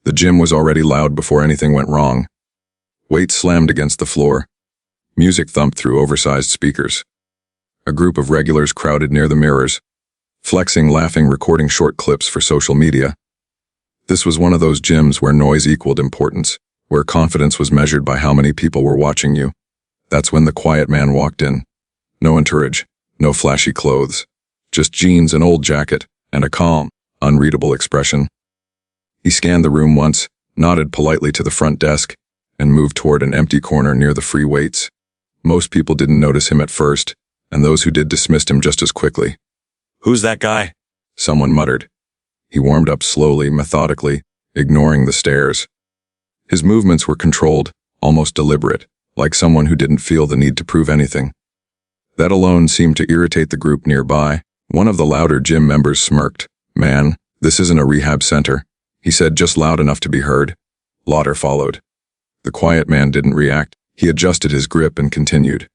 The gym was already loud before anything went wrong. Weights slammed against the floor. Music thumped through oversized speakers. A group of regulars crowded near the mirrors, flexing, laughing, recording short clips for social media. This was one of those gyms where noise equaled importance, where confidence was measured by how many people were watching you. That's when the quiet man walked in. No entourage, no flashy clothes, just jeans, an old jacket, and a calm, unreadable expression. He scanned the room once, nodded politely to the front desk, and moved toward an empty corner near the free weights. Most people didn't notice him at first, and those who did dismissed him just as quickly. "Who's that guy?" Someone muttered. He warmed up slowly, methodically, ignoring the stares. His movements were controlled, almost deliberate, like someone who didn't feel the need to prove anything. That alone seemed to irritate the group nearby. One of the louder gym members smirked. "Man, this isn't a rehab center," he said, just loud enough to be heard. Laughter followed. The quiet man didn't react. He adjusted his grip and continued.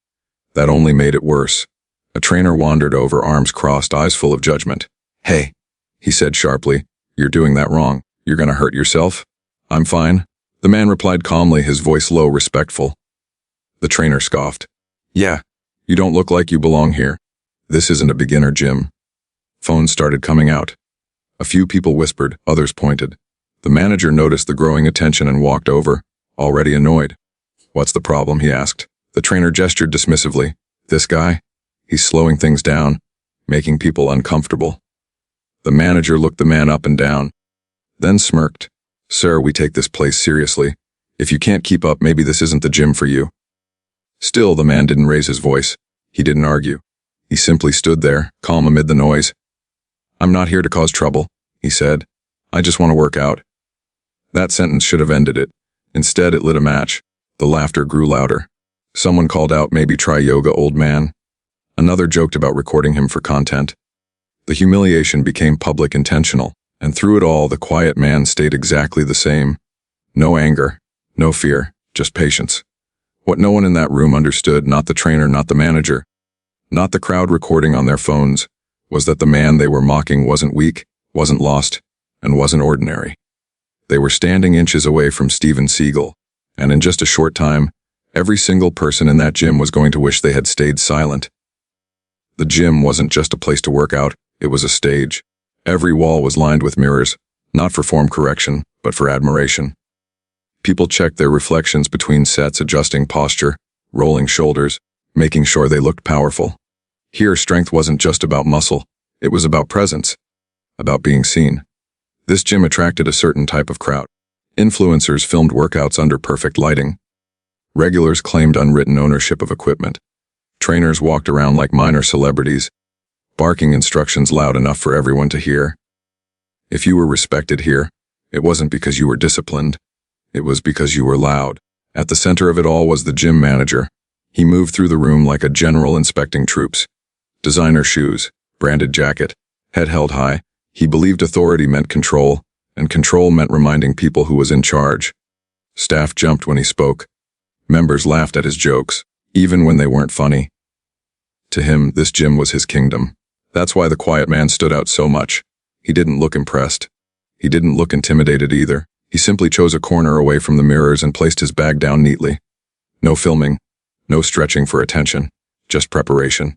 That only made it worse. A trainer wandered over, arms crossed, eyes full of judgment. "Hey," he said sharply, "you're doing that wrong. You're gonna hurt yourself." "I'm fine," the man replied calmly, his voice low, respectful. The trainer scoffed. "Yeah, you don't look like you belong here. This isn't a beginner gym." Phones started coming out. A few people whispered, others pointed. The manager noticed the growing attention and walked over, already annoyed. "What's the problem?" he asked. The trainer gestured dismissively. "This guy? He's slowing things down, making people uncomfortable." The manager looked the man up and down, then smirked. "Sir, we take this place seriously. If you can't keep up, maybe this isn't the gym for you." Still, the man didn't raise his voice. He didn't argue. He simply stood there, calm amid the noise. "I'm not here to cause trouble," he said. "I just want to work out." That sentence should have ended it. Instead, it lit a match. The laughter grew louder. Someone called out, "Maybe try yoga, old man." Another joked about recording him for content. The humiliation became public, intentional, and through it all, the quiet man stayed exactly the same. No anger, no fear, just patience. What no one in that room understood, not the trainer, not the manager, not the crowd recording on their phones, was that the man they were mocking wasn't weak, wasn't lost, and wasn't ordinary. They were standing inches away from Steven Seagal, and in just a short time, every single person in that gym was going to wish they had stayed silent. The gym wasn't just a place to work out, it was a stage. Every wall was lined with mirrors, not for form correction, but for admiration. People checked their reflections between sets, adjusting posture, rolling shoulders, making sure they looked powerful. Here, strength wasn't just about muscle, it was about presence, about being seen. This gym attracted a certain type of crowd. Influencers filmed workouts under perfect lighting. Regulars claimed unwritten ownership of equipment. Trainers walked around like minor celebrities, barking instructions loud enough for everyone to hear. If you were respected here, it wasn't because you were disciplined. It was because you were loud. At the center of it all was the gym manager. He moved through the room like a general inspecting troops. Designer shoes, branded jacket, head held high. He believed authority meant control, and control meant reminding people who was in charge. Staff jumped when he spoke. Members laughed at his jokes, even when they weren't funny. To him, this gym was his kingdom. That's why the quiet man stood out so much. He didn't look impressed. He didn't look intimidated either. He simply chose a corner away from the mirrors and placed his bag down neatly. No filming, no stretching for attention, just preparation.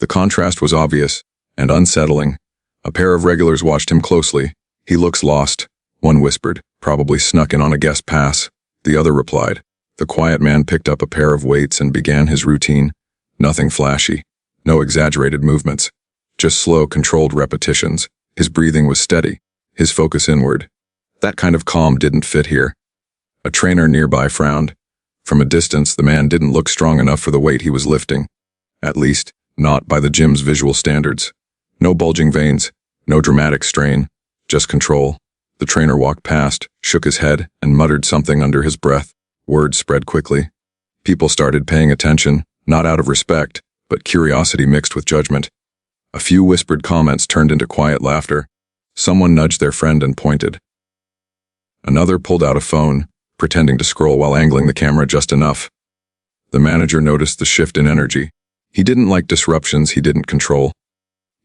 The contrast was obvious and unsettling. A pair of regulars watched him closely. "He looks lost," one whispered, "probably snuck in on a guest pass." The other replied. The quiet man picked up a pair of weights and began his routine. Nothing flashy, no exaggerated movements, just slow, controlled repetitions. His breathing was steady, his focus inward. That kind of calm didn't fit here. A trainer nearby frowned. From a distance, the man didn't look strong enough for the weight he was lifting. At least, not by the gym's visual standards. No bulging veins, no dramatic strain, just control. The trainer walked past, shook his head, and muttered something under his breath. Word spread quickly. People started paying attention, not out of respect, but curiosity mixed with judgment. A few whispered comments turned into quiet laughter. Someone nudged their friend and pointed. Another pulled out a phone, pretending to scroll while angling the camera just enough. The manager noticed the shift in energy. He didn't like disruptions he didn't control.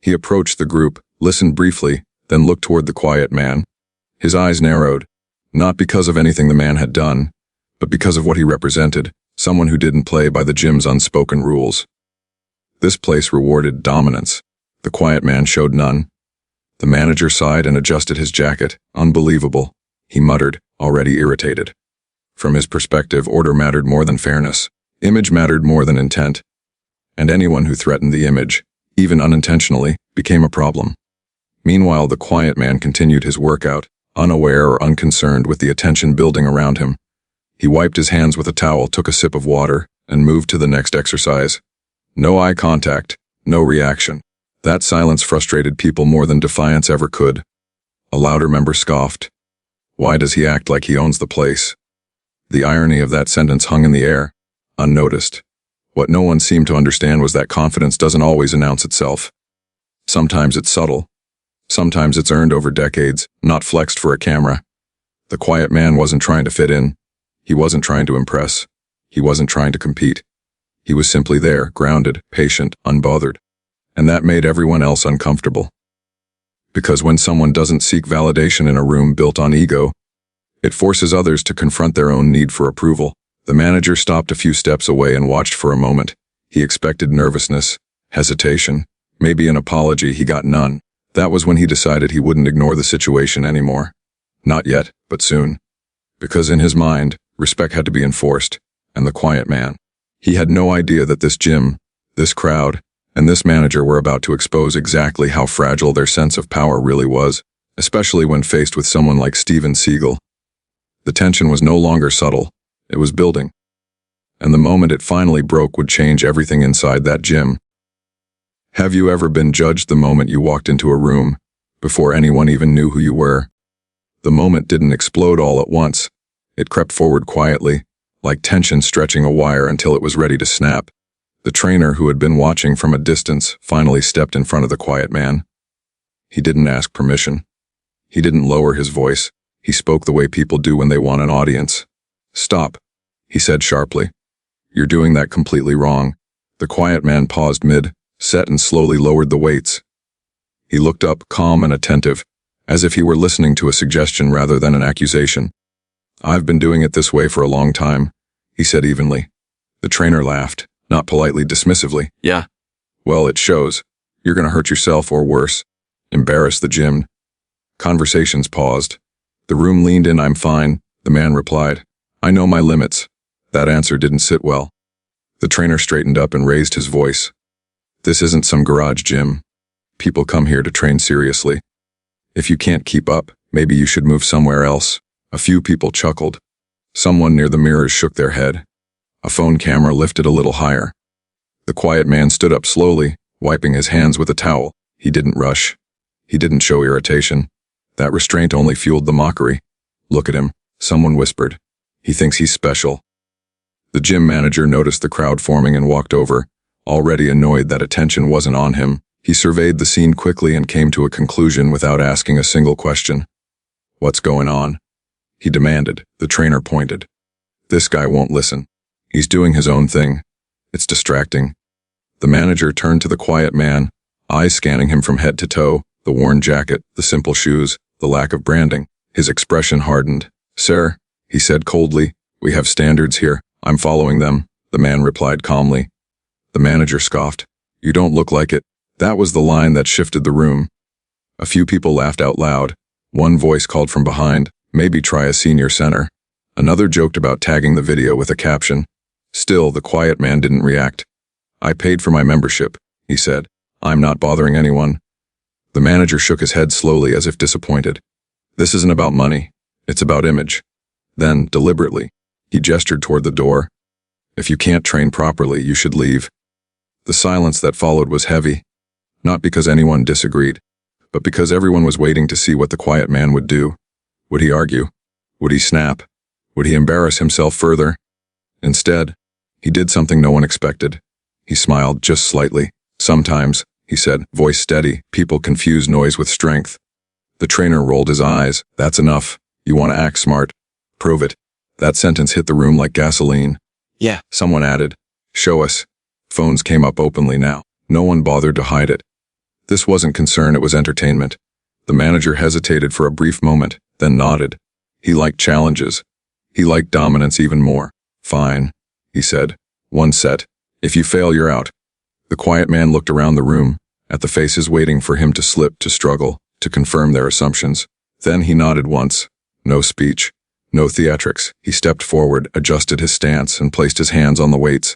He approached the group, listened briefly, then looked toward the quiet man. His eyes narrowed. Not because of anything the man had done, but because of what he represented, someone who didn't play by the gym's unspoken rules. This place rewarded dominance. The quiet man showed none. The manager sighed and adjusted his jacket. Unbelievable, he muttered, already irritated. From his perspective, order mattered more than fairness. Image mattered more than intent. And anyone who threatened the image, even unintentionally, became a problem. Meanwhile, the quiet man continued his workout, unaware or unconcerned with the attention building around him. He wiped his hands with a towel, took a sip of water, and moved to the next exercise. No eye contact, no reaction. That silence frustrated people more than defiance ever could. A louder member scoffed. Why does he act like he owns the place? The irony of that sentence hung in the air, unnoticed. What no one seemed to understand was that confidence doesn't always announce itself. Sometimes it's subtle. Sometimes it's earned over decades, not flexed for a camera. The quiet man wasn't trying to fit in. He wasn't trying to impress. He wasn't trying to compete. He was simply there, grounded, patient, unbothered. And that made everyone else uncomfortable. Because when someone doesn't seek validation in a room built on ego, it forces others to confront their own need for approval. The manager stopped a few steps away and watched for a moment. He expected nervousness, hesitation, maybe an apology. He got none. That was when he decided he wouldn't ignore the situation anymore. Not yet, but soon. Because in his mind, respect had to be enforced, and the quiet man. He had no idea that this gym, this crowd, and this manager were about to expose exactly how fragile their sense of power really was, especially when faced with someone like Steven Seagal. The tension was no longer subtle, it was building. And the moment it finally broke would change everything inside that gym. Have you ever been judged the moment you walked into a room, before anyone even knew who you were? The moment didn't explode all at once. It crept forward quietly, like tension stretching a wire until it was ready to snap. The trainer, who had been watching from a distance, finally stepped in front of the quiet man. He didn't ask permission. He didn't lower his voice. He spoke the way people do when they want an audience. Stop, he said sharply. You're doing that completely wrong. The quiet man paused mid-set and slowly lowered the weights. He looked up, calm and attentive, as if he were listening to a suggestion rather than an accusation. I've been doing it this way for a long time, he said evenly. The trainer laughed, not politely, dismissively. Yeah. Well, it shows. You're gonna hurt yourself or worse. Embarrass the gym. Conversations paused. The room leaned in. I'm fine, the man replied. I know my limits. That answer didn't sit well. The trainer straightened up and raised his voice. This isn't some garage gym. People come here to train seriously. If you can't keep up, maybe you should move somewhere else. A few people chuckled. Someone near the mirrors shook their head. A phone camera lifted a little higher. The quiet man stood up slowly, wiping his hands with a towel. He didn't rush. He didn't show irritation. That restraint only fueled the mockery. Look at him, someone whispered. He thinks he's special. The gym manager noticed the crowd forming and walked over, already annoyed that attention wasn't on him. He surveyed the scene quickly and came to a conclusion without asking a single question. What's going on? He demanded. The trainer pointed. This guy won't listen. He's doing his own thing. It's distracting. The manager turned to the quiet man, eyes scanning him from head to toe, the worn jacket, the simple shoes, the lack of branding. His expression hardened. Sir, he said coldly, we have standards here. I'm following them, the man replied calmly. The manager scoffed. You don't look like it. That was the line that shifted the room. A few people laughed out loud. One voice called from behind, maybe try a senior center. Another joked about tagging the video with a caption. Still, the quiet man didn't react. I paid for my membership, he said. I'm not bothering anyone. The manager shook his head slowly as if disappointed. This isn't about money. It's about image. Then, deliberately, he gestured toward the door. If you can't train properly, you should leave. The silence that followed was heavy. Not because anyone disagreed, but because everyone was waiting to see what the quiet man would do. Would he argue? Would he snap? Would he embarrass himself further? Instead, he did something no one expected. He smiled just slightly. Sometimes, he said, voice steady, people confuse noise with strength. The trainer rolled his eyes. That's enough. You want to act smart. Prove it. That sentence hit the room like gasoline. Yeah, someone added. Show us. Phones came up openly now. No one bothered to hide it. This wasn't concern, it was entertainment. The manager hesitated for a brief moment, then nodded. He liked challenges. He liked dominance even more. Fine, he said. One set. If you fail, you're out. The quiet man looked around the room, at the faces waiting for him to slip, to struggle, to confirm their assumptions. Then he nodded once. No speech. No theatrics. He stepped forward, adjusted his stance, and placed his hands on the weights.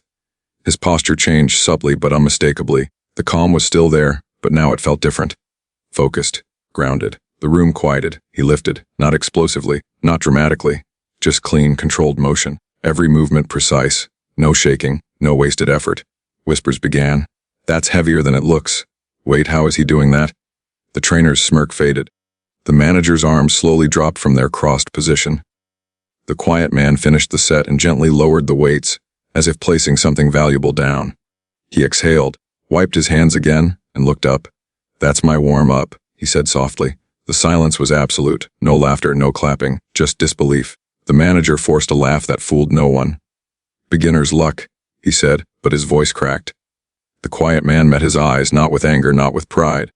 His posture changed subtly but unmistakably. The calm was still there, but now it felt different. Focused. Grounded. The room quieted. He lifted, not explosively, not dramatically. Just clean, controlled motion. Every movement precise. No shaking, no wasted effort. Whispers began. That's heavier than it looks. Wait, how is he doing that? The trainer's smirk faded. The manager's arms slowly dropped from their crossed position. The quiet man finished the set and gently lowered the weights, as if placing something valuable down. He exhaled, wiped his hands again, and looked up. That's my warm-up, he said softly. The silence was absolute. No laughter, no clapping, just disbelief. The manager forced a laugh that fooled no one. Beginner's luck, he said, but his voice cracked. The quiet man met his eyes, not with anger, not with pride,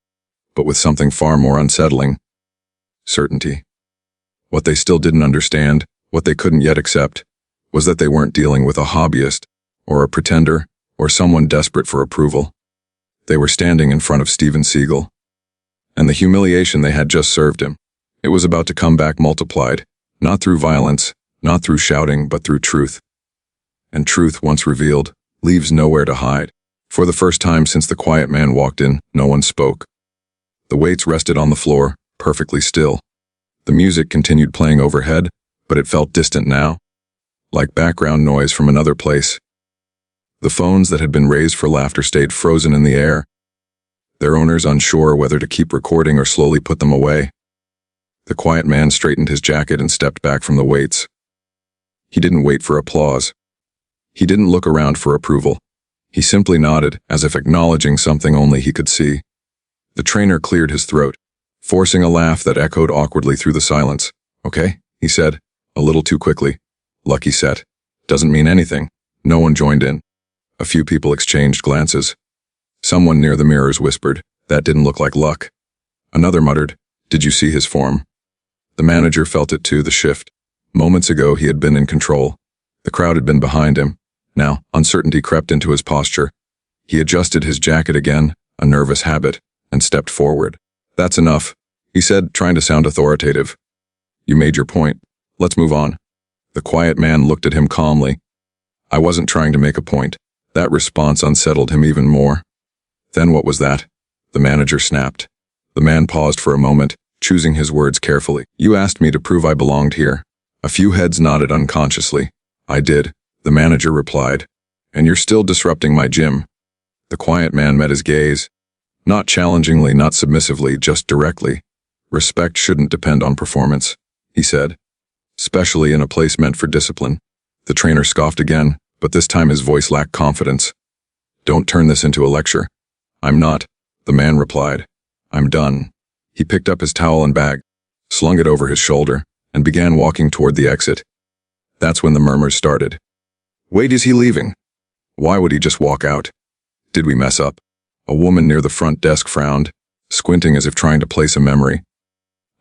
but with something far more unsettling. Certainty. What they still didn't understand, what they couldn't yet accept, was that they weren't dealing with a hobbyist, or a pretender, or someone desperate for approval. They were standing in front of Steven Seagal. And the humiliation they had just served him, it was about to come back multiplied, not through violence, not through shouting, but through truth. And truth, once revealed, leaves nowhere to hide. For the first time since the quiet man walked in, no one spoke. The weights rested on the floor, perfectly still. The music continued playing overhead, but it felt distant now, like background noise from another place. The phones that had been raised for laughter stayed frozen in the air, their owners unsure whether to keep recording or slowly put them away. The quiet man straightened his jacket and stepped back from the weights. He didn't wait for applause. He didn't look around for approval. He simply nodded, as if acknowledging something only he could see. The trainer cleared his throat, forcing a laugh that echoed awkwardly through the silence. Okay, he said, a little too quickly. Lucky set. Doesn't mean anything. No one joined in. A few people exchanged glances. Someone near the mirrors whispered, that didn't look like luck. Another muttered, did you see his form? The manager felt it too, the shift. Moments ago he had been in control. The crowd had been behind him. Now, uncertainty crept into his posture. He adjusted his jacket again, a nervous habit, and stepped forward. That's enough, he said, trying to sound authoritative. You made your point. Let's move on. The quiet man looked at him calmly. I wasn't trying to make a point. That response unsettled him even more. Then what was that? The manager snapped. The man paused for a moment, choosing his words carefully. You asked me to prove I belonged here. A few heads nodded unconsciously. I did, the manager replied. And you're still disrupting my gym. The quiet man met his gaze. Not challengingly, not submissively, just directly. Respect shouldn't depend on performance, he said. Especially in a place meant for discipline. The trainer scoffed again, but this time his voice lacked confidence. Don't turn this into a lecture. I'm not, the man replied. I'm done. He picked up his towel and bag, slung it over his shoulder, and began walking toward the exit. That's when the murmurs started. Wait, is he leaving? Why would he just walk out? Did we mess up? A woman near the front desk frowned, squinting as if trying to place a memory.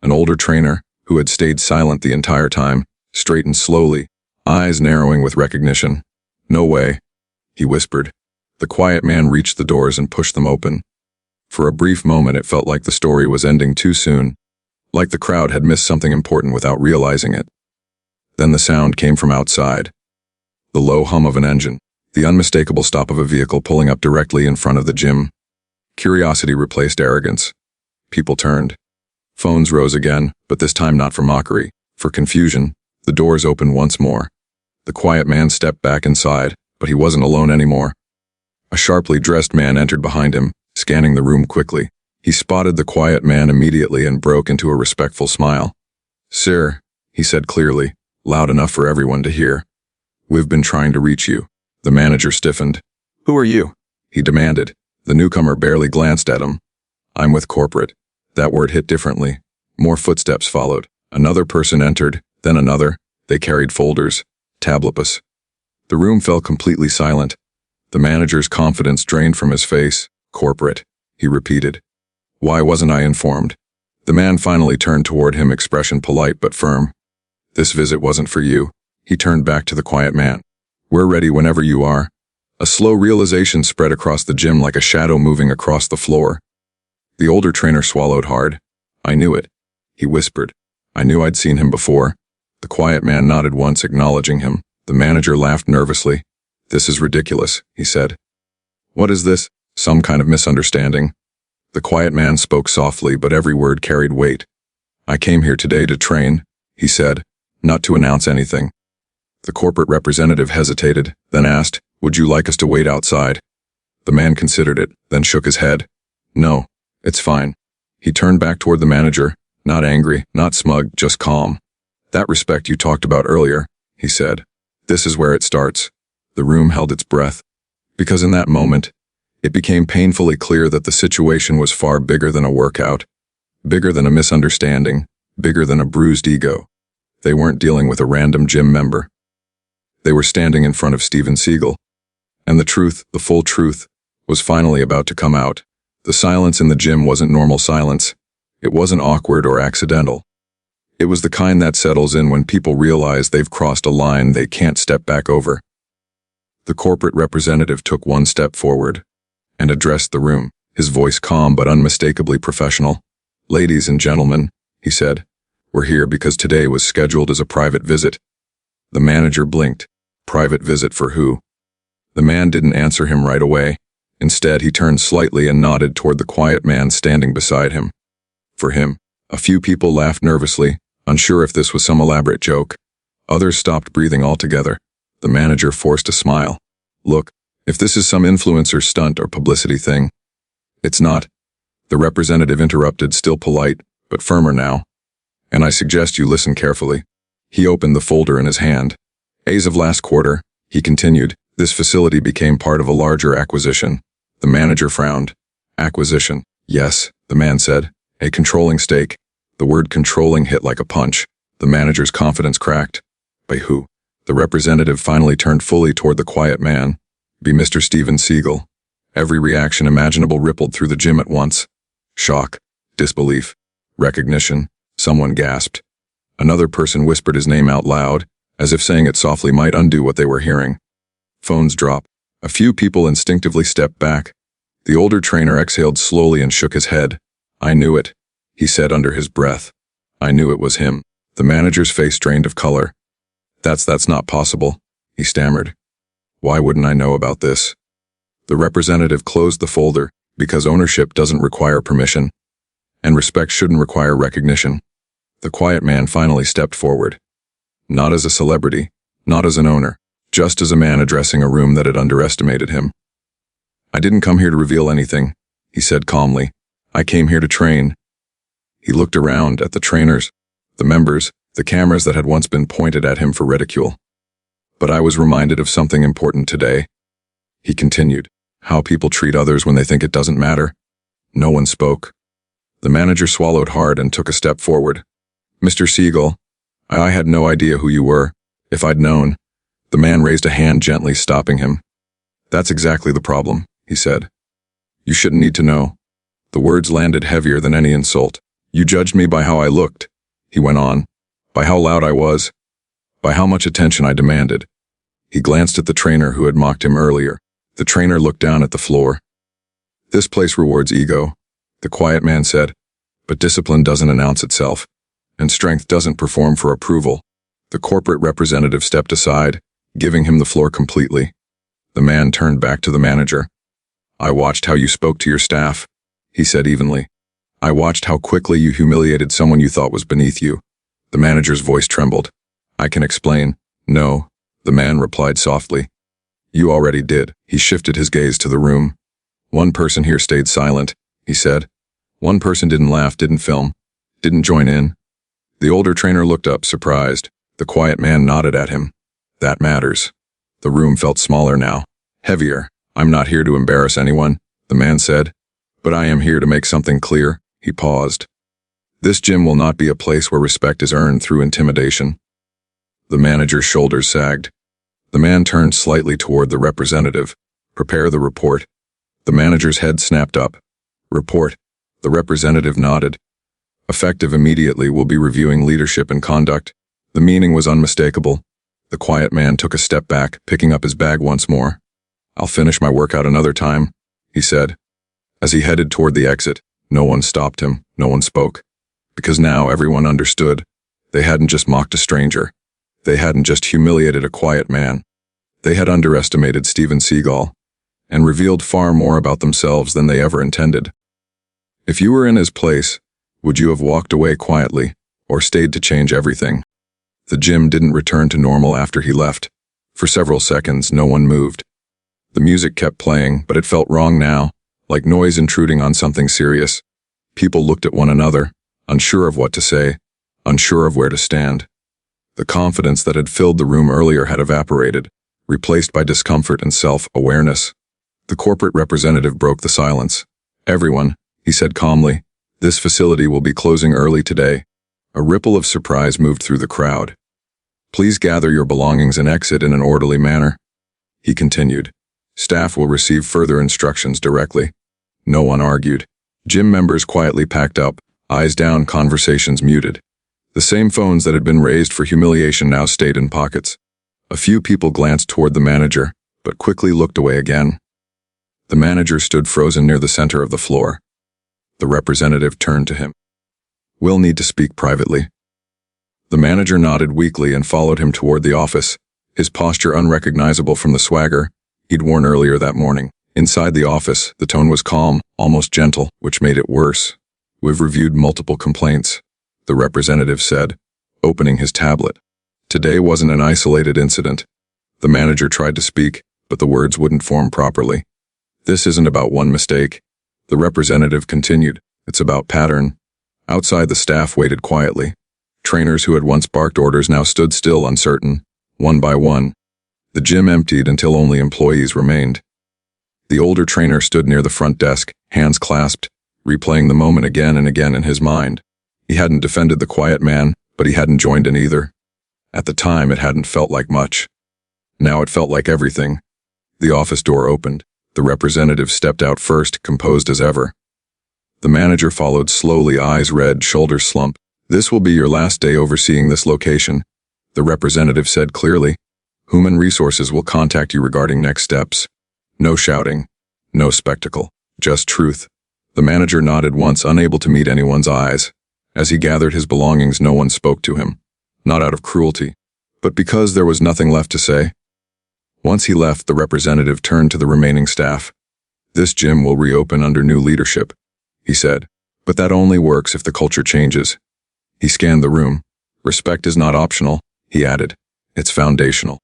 An older trainer, who had stayed silent the entire time, straightened slowly, eyes narrowing with recognition. No way, he whispered. The quiet man reached the doors and pushed them open. For a brief moment it felt like the story was ending too soon, like the crowd had missed something important without realizing it. Then the sound came from outside. The low hum of an engine, the unmistakable stop of a vehicle pulling up directly in front of the gym. Curiosity replaced arrogance. People turned. Phones rose again, but this time not for mockery, for confusion. The doors opened once more. The quiet man stepped back inside, but he wasn't alone anymore. A sharply dressed man entered behind him, scanning the room quickly. He spotted the quiet man immediately and broke into a respectful smile. Sir, he said clearly, loud enough for everyone to hear. We've been trying to reach you. The manager stiffened. Who are you? He demanded. The newcomer barely glanced at him. I'm with corporate. That word hit differently. More footsteps followed. Another person entered, then another. They carried folders. Tablopus. The room fell completely silent. The manager's confidence drained from his face. Corporate, he repeated. Why wasn't I informed? The man finally turned toward him, expression polite but firm. This visit wasn't for you. He turned back to the quiet man. We're ready whenever you are. A slow realization spread across the gym like a shadow moving across the floor. The older trainer swallowed hard. I knew it. He whispered. I knew I'd seen him before. The quiet man nodded once, acknowledging him. The manager laughed nervously. This is ridiculous, he said. What is this? Some kind of misunderstanding. The quiet man spoke softly, but every word carried weight. I came here today to train, he said, not to announce anything. The corporate representative hesitated, then asked, would you like us to wait outside? The man considered it, then shook his head. No, it's fine. He turned back toward the manager, not angry, not smug, just calm. That respect you talked about earlier, he said. This is where it starts. The room held its breath. Because in that moment, it became painfully clear that the situation was far bigger than a workout, bigger than a misunderstanding, bigger than a bruised ego. They weren't dealing with a random gym member. They were standing in front of Steven Seagal. And the truth, the full truth, was finally about to come out. The silence in the gym wasn't normal silence. It wasn't awkward or accidental. It was the kind that settles in when people realize they've crossed a line they can't step back over. The corporate representative took one step forward and addressed the room, his voice calm but unmistakably professional. Ladies and gentlemen, he said, we're here because today was scheduled as a private visit. The manager blinked. Private visit for who? The man didn't answer him right away. Instead, he turned slightly and nodded toward the quiet man standing beside him. For him. A few people laughed nervously, unsure if this was some elaborate joke. Others stopped breathing altogether. The manager forced a smile. Look, if this is some influencer stunt or publicity thing. It's not. The representative interrupted, still polite, but firmer now. And I suggest you listen carefully. He opened the folder in his hand. As of last quarter, he continued, this facility became part of a larger acquisition. The manager frowned. Acquisition. Yes, the man said. A controlling stake. The word controlling hit like a punch. The manager's confidence cracked. By who? The representative finally turned fully toward the quiet man. Be Mr. Steven Seagal. Every reaction imaginable rippled through the gym at once. Shock. Disbelief. Recognition. Someone gasped. Another person whispered his name out loud, as if saying it softly might undo what they were hearing. Phones dropped. A few people instinctively stepped back. The older trainer exhaled slowly and shook his head. I knew it, he said under his breath. I knew it was him. The manager's face drained of color. That's not possible, he stammered. Why wouldn't I know about this? The representative closed the folder, because ownership doesn't require permission, and respect shouldn't require recognition. The quiet man finally stepped forward. Not as a celebrity, not as an owner, just as a man addressing a room that had underestimated him. I didn't come here to reveal anything, he said calmly. I came here to train. He looked around at the trainers, the members, the cameras that had once been pointed at him for ridicule. But I was reminded of something important today. He continued, how people treat others when they think it doesn't matter. No one spoke. The manager swallowed hard and took a step forward. Mr. Seagal, I had no idea who you were. If I'd known. The man raised a hand gently, stopping him. That's exactly the problem, he said. You shouldn't need to know. The words landed heavier than any insult. You judged me by how I looked, he went on, by how loud I was, by how much attention I demanded. He glanced at the trainer who had mocked him earlier. The trainer looked down at the floor. This place rewards ego, the quiet man said, but discipline doesn't announce itself, and strength doesn't perform for approval. The corporate representative stepped aside, giving him the floor completely. The man turned back to the manager. I watched how you spoke to your staff, he said evenly. I watched how quickly you humiliated someone you thought was beneath you. The manager's voice trembled. I can explain. No, the man replied softly. You already did. He shifted his gaze to the room. One person here stayed silent, he said. One person didn't laugh, didn't film, didn't join in. The older trainer looked up, surprised. The quiet man nodded at him. That matters. The room felt smaller now, heavier. I'm not here to embarrass anyone, the man said. But I am here to make something clear. He paused. This gym will not be a place where respect is earned through intimidation. The manager's shoulders sagged. The man turned slightly toward the representative. Prepare the report. The manager's head snapped up. Report. The representative nodded. Effective immediately, we'll be reviewing leadership and conduct. The meaning was unmistakable. The quiet man took a step back, picking up his bag once more. "I'll finish my workout another time," he said. As he headed toward the exit, no one stopped him, no one spoke. Because now everyone understood. They hadn't just mocked a stranger. They hadn't just humiliated a quiet man. They had underestimated Steven Seagal and revealed far more about themselves than they ever intended. If you were in his place, would you have walked away quietly or stayed to change everything? The gym didn't return to normal after he left. For several seconds, no one moved. The music kept playing, but it felt wrong now, like noise intruding on something serious. People looked at one another, unsure of what to say, unsure of where to stand. The confidence that had filled the room earlier had evaporated, replaced by discomfort and self-awareness. The corporate representative broke the silence. "Everyone," he said calmly, "this facility will be closing early today." A ripple of surprise moved through the crowd. "Please gather your belongings and exit in an orderly manner," he continued. "Staff will receive further instructions directly." No one argued. Gym members quietly packed up, eyes down, conversations muted. The same phones that had been raised for humiliation now stayed in pockets. A few people glanced toward the manager, but quickly looked away again. The manager stood frozen near the center of the floor. The representative turned to him. "We'll need to speak privately." The manager nodded weakly and followed him toward the office, his posture unrecognizable from the swagger he'd worn earlier that morning. Inside the office, the tone was calm, almost gentle, which made it worse. "We've reviewed multiple complaints," the representative said, opening his tablet. Today wasn't an isolated incident. The manager tried to speak, but the words wouldn't form properly. "This isn't about one mistake," the representative continued. "It's about pattern." Outside, the staff waited quietly. Trainers who had once barked orders now stood still, uncertain. One by one, the gym emptied until only employees remained. The older trainer stood near the front desk, hands clasped, replaying the moment again and again in his mind. He hadn't defended the quiet man, but he hadn't joined in either. At the time, it hadn't felt like much. Now it felt like everything. The office door opened. The representative stepped out first, composed as ever. The manager followed slowly, eyes red, shoulders slumped. "This will be your last day overseeing this location," the representative said clearly. "Human Resources will contact you regarding next steps." No shouting, no spectacle, just truth. The manager nodded once, unable to meet anyone's eyes. As he gathered his belongings, no one spoke to him. Not out of cruelty, but because there was nothing left to say. Once he left, the representative turned to the remaining staff. "This gym will reopen under new leadership," he said, "but that only works if the culture changes." He scanned the room. "Respect is not optional," he added. "It's foundational."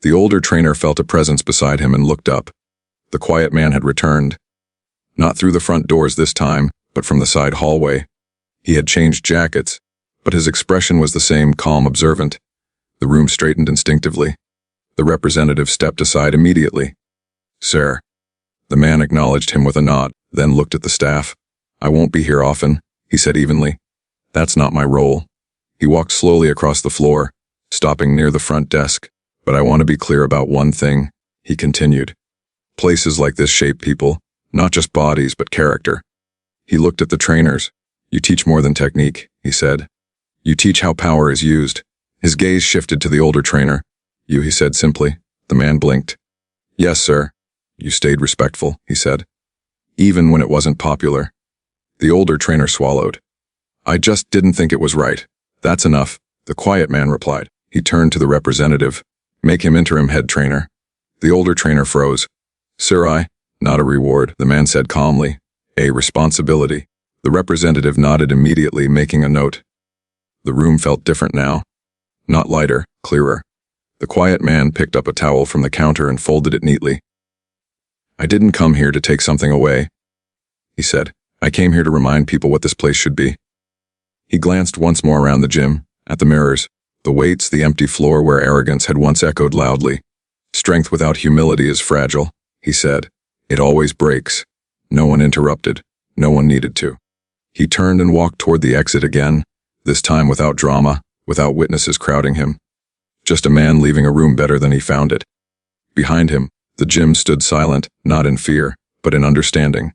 The older trainer felt a presence beside him and looked up. The quiet man had returned. Not through the front doors this time, but from the side hallway. He had changed jackets, but his expression was the same, calm, observant. The room straightened instinctively. The representative stepped aside immediately. "Sir." The man acknowledged him with a nod, then looked at the staff. "I won't be here often," he said evenly. "That's not my role." He walked slowly across the floor, stopping near the front desk. "But I want to be clear about one thing," he continued. "Places like this shape people, not just bodies, but character." He looked at the trainers. "You teach more than technique," he said. "You teach how power is used." His gaze shifted to the older trainer. "You," he said simply. The man blinked. "Yes, sir." "You stayed respectful," he said. "Even when it wasn't popular." The older trainer swallowed. "I just didn't think it was right." "That's enough," the quiet man replied. He turned to the representative. "Make him interim head trainer." The older trainer froze. "Sir, not a reward," the man said calmly. "A responsibility." The representative nodded immediately, making a note. The room felt different now. Not lighter, clearer. The quiet man picked up a towel from the counter and folded it neatly. "I didn't come here to take something away," he said. "I came here to remind people what this place should be." He glanced once more around the gym, at the mirrors, the weights, the empty floor where arrogance had once echoed loudly. "Strength without humility is fragile," he said. "It always breaks." No one interrupted. No one needed to. He turned and walked toward the exit again, this time without drama, without witnesses crowding him. Just a man leaving a room better than he found it. Behind him, the gym stood silent, not in fear, but in understanding.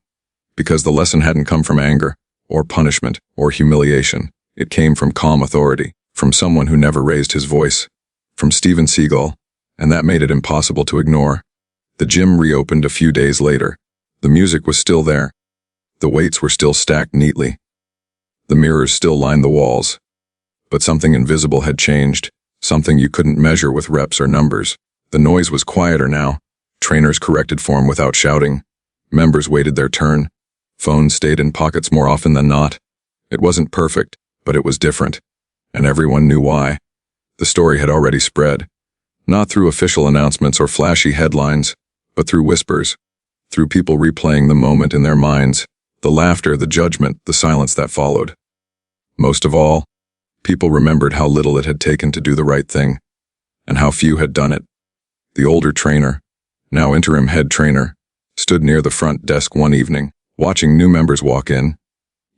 Because the lesson hadn't come from anger, or punishment, or humiliation. It came from calm authority, from someone who never raised his voice, from Steven Seagal, and that made it impossible to ignore. The gym reopened a few days later. The music was still there. The weights were still stacked neatly. The mirrors still lined the walls. But something invisible had changed, something you couldn't measure with reps or numbers. The noise was quieter now. Trainers corrected form without shouting. Members waited their turn. Phones stayed in pockets more often than not. It wasn't perfect, but it was different. And everyone knew why. The story had already spread. Not through official announcements or flashy headlines, but through whispers. Through people replaying the moment in their minds. The laughter, the judgment, the silence that followed. Most of all, people remembered how little it had taken to do the right thing, and how few had done it. The older trainer, now interim head trainer, stood near the front desk one evening, watching new members walk in.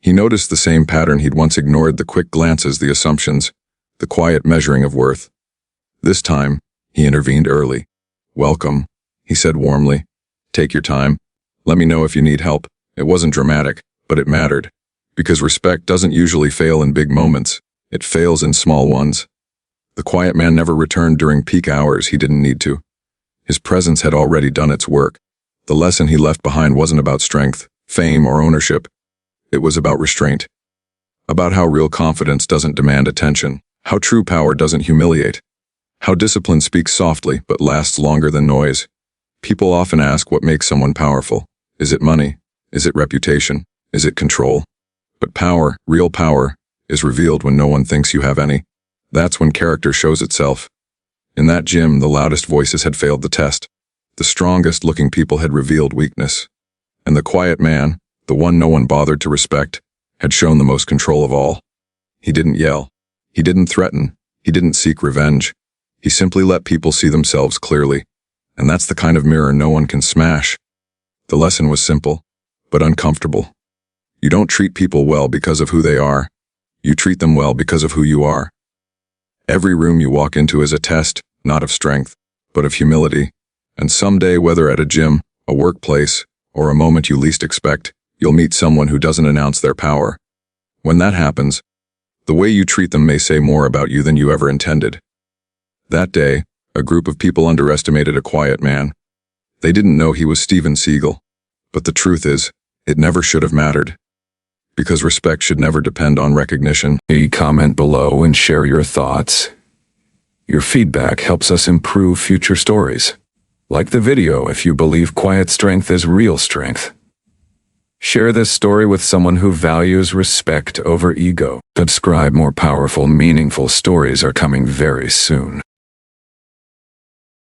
He noticed the same pattern he'd once ignored, the quick glances, the assumptions, the quiet measuring of worth. This time, he intervened early. "Welcome," he said warmly. "Take your time. Let me know if you need help." It wasn't dramatic, but it mattered. Because respect doesn't usually fail in big moments. It fails in small ones. The quiet man never returned during peak hours. He didn't need to. His presence had already done its work. The lesson he left behind wasn't about strength, fame, or ownership. It was about restraint. About how real confidence doesn't demand attention. How true power doesn't humiliate. How discipline speaks softly but lasts longer than noise. People often ask what makes someone powerful. Is it money? Is it reputation? Is it control? But power, real power, is revealed when no one thinks you have any. That's when character shows itself. In that gym, the loudest voices had failed the test. The strongest-looking people had revealed weakness. And the quiet man, the one no one bothered to respect, had shown the most control of all. He didn't yell. He didn't threaten. He didn't seek revenge. He simply let people see themselves clearly. And that's the kind of mirror no one can smash. The lesson was simple, but uncomfortable. You don't treat people well because of who they are. You treat them well because of who you are. Every room you walk into is a test, not of strength, but of humility. And someday, whether at a gym, a workplace, or a moment you least expect, you'll meet someone who doesn't announce their power. When that happens, the way you treat them may say more about you than you ever intended. That day, a group of people underestimated a quiet man. They didn't know he was Steven Seagal. But the truth is, it never should have mattered. Because respect should never depend on recognition. Comment below and share your thoughts. Your feedback helps us improve future stories. Like the video if you believe quiet strength is real strength. Share this story with someone who values respect over ego. Subscribe, more powerful, meaningful stories are coming very soon.